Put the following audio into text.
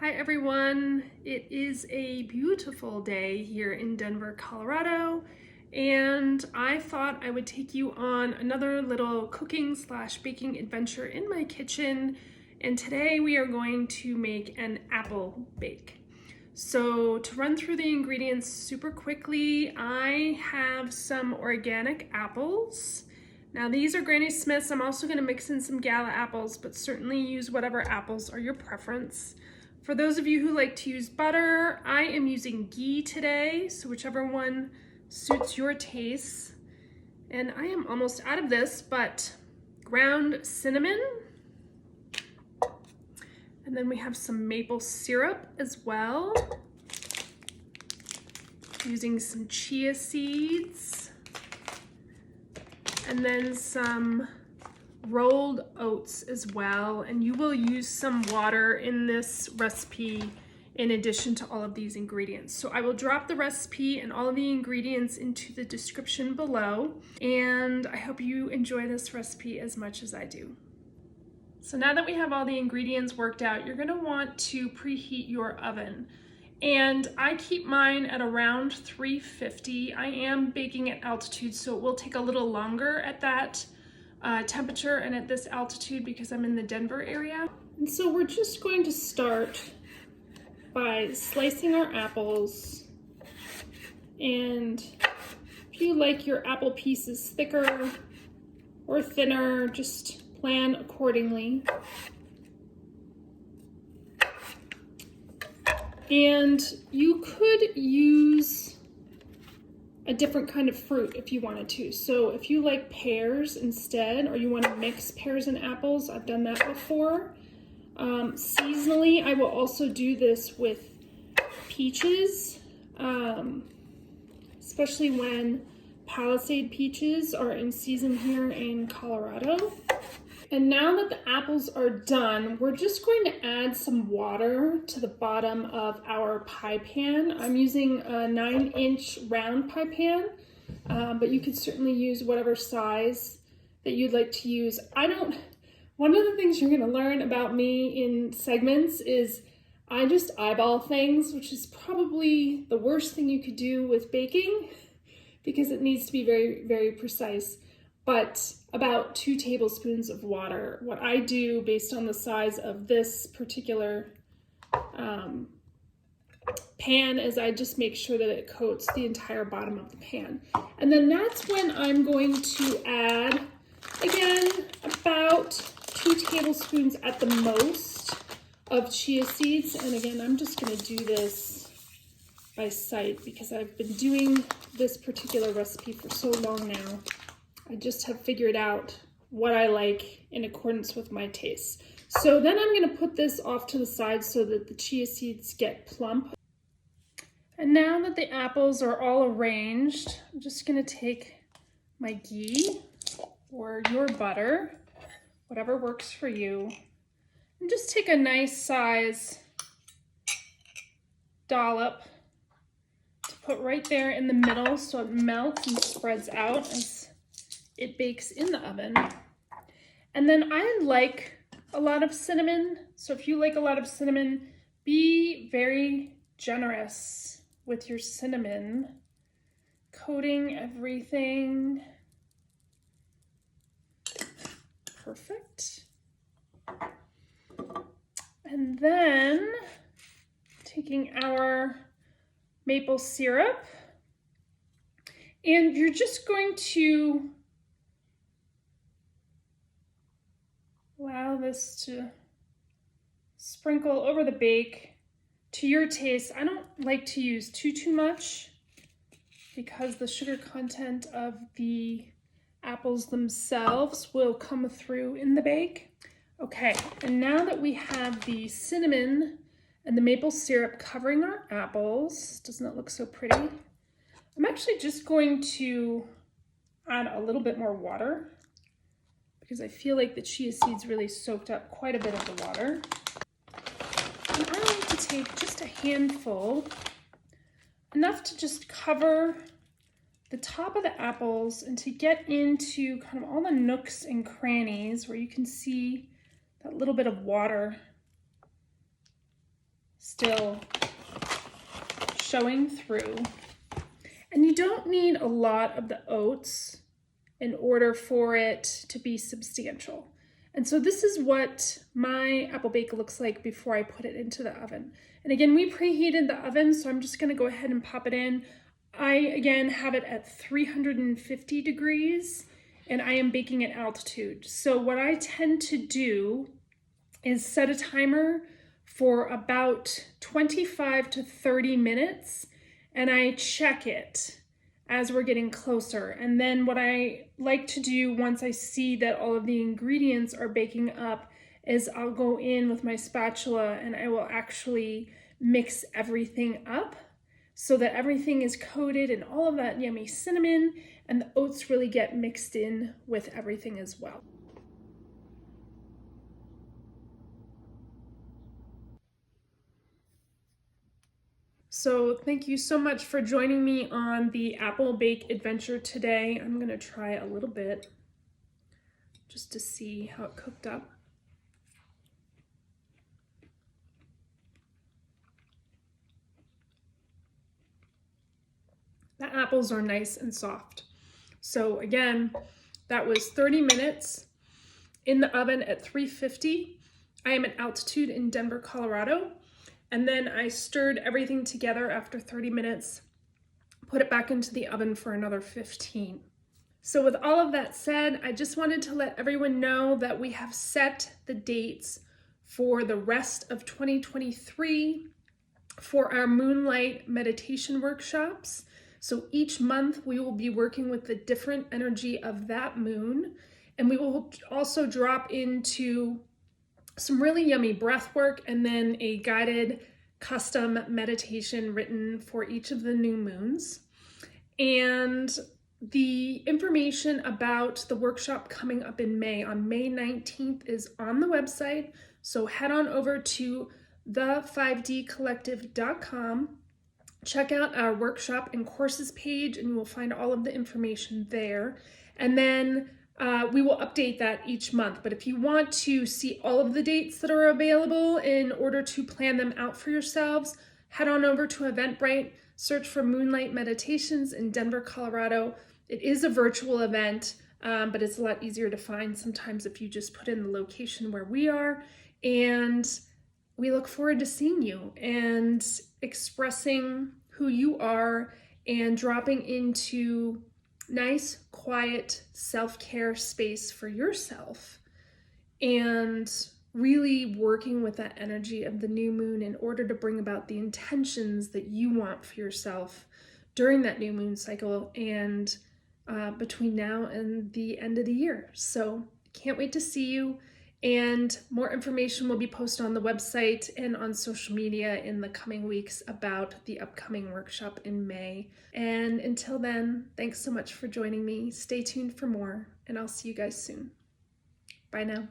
Hi everyone, it is a beautiful day here in Denver, Colorado, and I thought I would take you on another little cooking / baking adventure in my kitchen, and today we are going to make an apple bake. So to run through the ingredients super quickly, I have some organic apples. Now these are Granny Smiths. I'm also going to mix in some Gala apples, but certainly use whatever apples are your preference. For those of you who like to use butter, I am using ghee today, so whichever one suits your tastes. And I am almost out of this, but ground cinnamon. And then we have some maple syrup as well. Using some chia seeds. And then some rolled oats as well, and you will use some water in this recipe in addition to all of these ingredients. So I will drop the recipe and all of the ingredients into the description below, and I hope you enjoy this recipe as much as I do. So now that we have all the ingredients worked out, you're going to want to preheat your oven. And I keep mine at around 350. I am baking at altitude, so it will take a little longer at that temperature and at this altitude because I'm in the Denver area. And so we're just going to start by slicing our apples. And if you like your apple pieces thicker or thinner, just plan accordingly. And you could use a different kind of fruit if you wanted to. So if you like pears instead, or you want to mix pears and apples, I've done that before. Seasonally, I will also do this with peaches, especially when Palisade peaches are in season here in Colorado. And now that the apples are done, we're just going to add some water to the bottom of our pie pan. I'm using a 9-inch round pie pan, but you could certainly use whatever size that you'd like to use. One of the things you're gonna learn about me in segments is I just eyeball things, which is probably the worst thing you could do with baking because it needs to be very, very precise. But about 2 tablespoons of water. What I do based on the size of this particular pan is I just make sure that it coats the entire bottom of the pan. And then that's when I'm going to add, again, about 2 tablespoons at the most of chia seeds. And again, I'm just gonna do this by sight because I've been doing this particular recipe for so long now. I just have figured out what I like in accordance with my tastes. So then I'm going to put this off to the side so that the chia seeds get plump. And now that the apples are all arranged, I'm just going to take my ghee or your butter, whatever works for you, and just take a nice size dollop to put right there in the middle so it melts and spreads out as it bakes in the oven. And then I like a lot of cinnamon. So if you like a lot of cinnamon, be very generous with your cinnamon, coating everything. Perfect. And then taking our maple syrup, and you're just going to allow this to sprinkle over the bake to your taste. I don't like to use too much because the sugar content of the apples themselves will come through in the bake. Okay, and now that we have the cinnamon and the maple syrup covering our apples, doesn't it look so pretty? I'm actually just going to add a little bit more water because I feel like the chia seeds really soaked up quite a bit of the water. And I like to take just a handful, enough to just cover the top of the apples and to get into kind of all the nooks and crannies where you can see that little bit of water still showing through. And you don't need a lot of the oats in order for it to be substantial. And so this is what my apple bake looks like before I put it into the oven. And again, we preheated the oven, so I'm just gonna go ahead and pop it in. I, again, have it at 350 degrees, and I am baking at altitude. So what I tend to do is set a timer for about 25 to 30 minutes, and I check it as we're getting closer. And then what I like to do once I see that all of the ingredients are baking up is I'll go in with my spatula and I will actually mix everything up so that everything is coated in all of that yummy cinnamon, and the oats really get mixed in with everything as well. So thank you so much for joining me on the apple bake adventure today. I'm gonna try a little bit just to see how it cooked up. The apples are nice and soft. So again, that was 30 minutes in the oven at 350. I am at altitude in Denver, Colorado. And then I stirred everything together after 30 minutes, put it back into the oven for another 15. So with all of that said, I just wanted to let everyone know that we have set the dates for the rest of 2023 for our Moonlight Meditation workshops. So each month we will be working with the different energy of that moon, and we will also drop into some really yummy breath work and then a guided custom meditation written for each of the new moons. And the information about the workshop coming up in May, on May 19th, is on the website. So head on over to the5dcollective.com. Check out our workshop and courses page, and you will find all of the information there. And then we will update that each month. But if you want to see all of the dates that are available in order to plan them out for yourselves, head on over to Eventbrite, search for Moonlight Meditations in Denver, Colorado. It is a virtual event, but it's a lot easier to find sometimes if you just put in the location where we are. And we look forward to seeing you and expressing who you are and dropping into nice, quiet self-care space for yourself and really working with that energy of the new moon in order to bring about the intentions that you want for yourself during that new moon cycle and between now and the end of the year. So can't wait to see you. And more information will be posted on the website and on social media in the coming weeks about the upcoming workshop in May. And until then, thanks so much for joining me. Stay tuned for more, and I'll see you guys soon. Bye now.